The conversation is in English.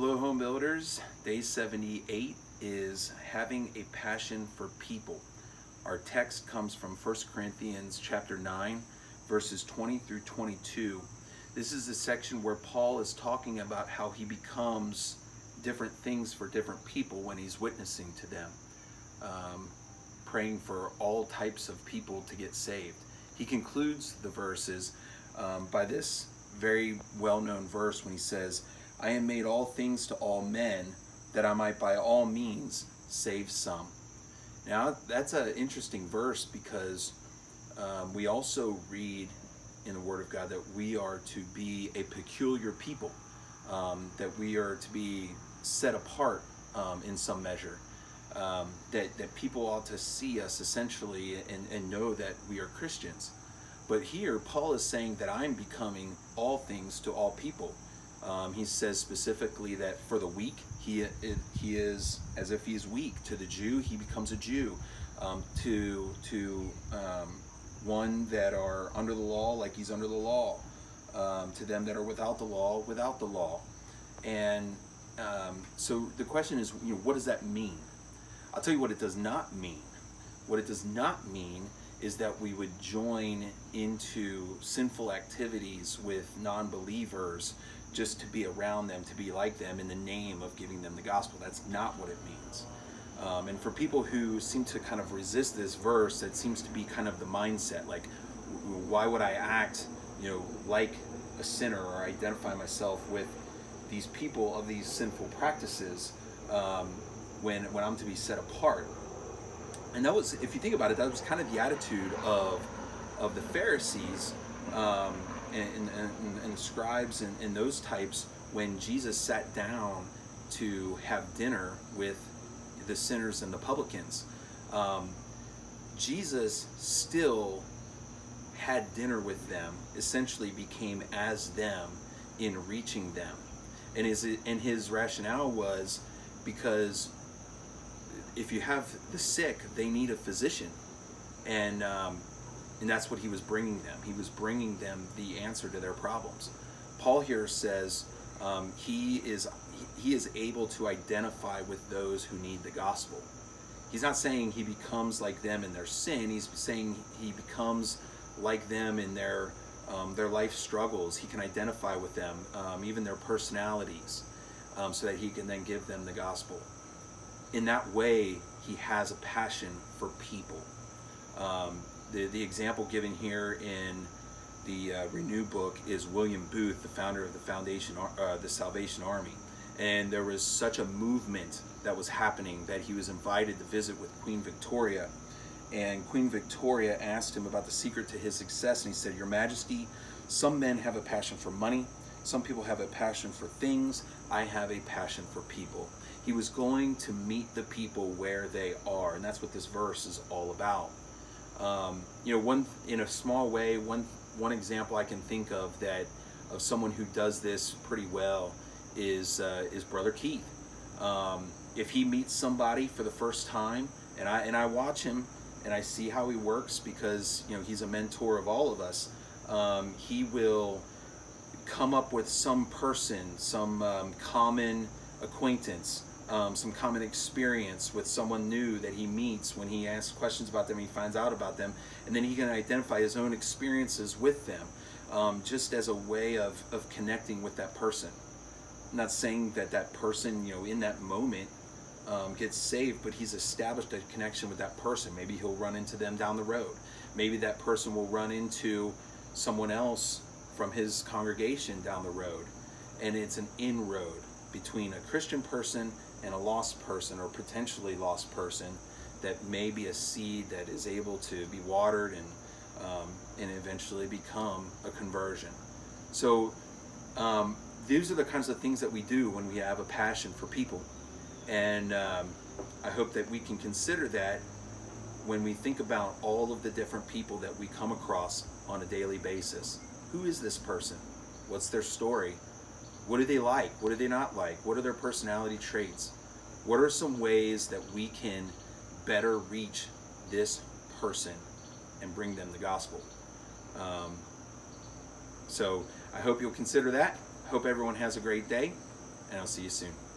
Hello, home builders. Day 78 is having a passion for people. Our text comes from 1 Corinthians chapter 9, verses 20 through 22. This is the section where Paul is talking about how he becomes different things for different people when he's witnessing to them, praying for all types of people to get saved. He concludes the verses by this very well-known verse when he says, I am made all things to all men, that I might by all means save some. Now, that's an interesting verse because we also read in the Word of God that we are to be a peculiar people, that we are to be set apart in some measure, that people ought to see us essentially and know that we are Christians. But here, Paul is saying that I'm becoming all things to all people. He says specifically that for the weak, he is as if he is weak. To the Jew, he becomes a Jew. To one that are under the law, like he's under the law. To them that are without the law. And so the question is, what does that mean? I'll tell you what it does not mean. What it does not mean is that we would join into sinful activities with non-believers just to be around them, to be like them in the name of giving them the gospel. That's not what it means. And for people who seem to kind of resist this verse, it seems to be kind of the mindset, like, why would I act, like a sinner or identify myself with these people of these sinful practices when I'm to be set apart? And that was, if you think about it, that was kind of the attitude of the Pharisees and scribes and those types when Jesus sat down to have dinner with the sinners and the publicans. Jesus still had dinner with them, essentially became as them in reaching them. And his rationale was because if you have the sick, they need a physician, and that's what he was bringing them. He was bringing them the answer to their problems. Paul here says he is able to identify with those who need the gospel. He's not saying he becomes like them in their sin. He's saying he becomes like them in their life struggles. He can identify with them, even their personalities, so that he can then give them the gospel. In that way, he has a passion for people. The example given here in the Renew book is William Booth, the founder of the Salvation Army. And there was such a movement that was happening that he was invited to visit with Queen Victoria. And Queen Victoria asked him about the secret to his success, and he said, Your Majesty, some men have a passion for money, some people have a passion for things, I have a passion for people. He was going to meet the people where they are, and that's what this verse is all about. One in a small way, one example I can think of of someone who does this pretty well is Brother Keith. If he meets somebody for the first time, and I watch him and I see how he works because he's a mentor of all of us, he will come up with some person, some common acquaintance, some common experience with someone new that he meets. When he asks questions about them, he finds out about them, and then he can identify his own experiences with them, just as a way of connecting with that person. I'm not saying that person, in that moment gets saved, but he's established a connection with that person. Maybe he'll run into them down the road. Maybe that person will run into someone else from his congregation down the road, and it's an inroad between a Christian person and a lost person, or potentially lost person, that may be a seed that is able to be watered and eventually become a conversion. So these are the kinds of things that we do when we have a passion for people, and I hope that we can consider that when we think about all of the different people that we come across on a daily basis. Who is this person? What's their story? What do they like? What do they not like? What are their personality traits? What are some ways that we can better reach this person and bring them the gospel? So I hope you'll consider that. Hope everyone has a great day, and I'll see you soon.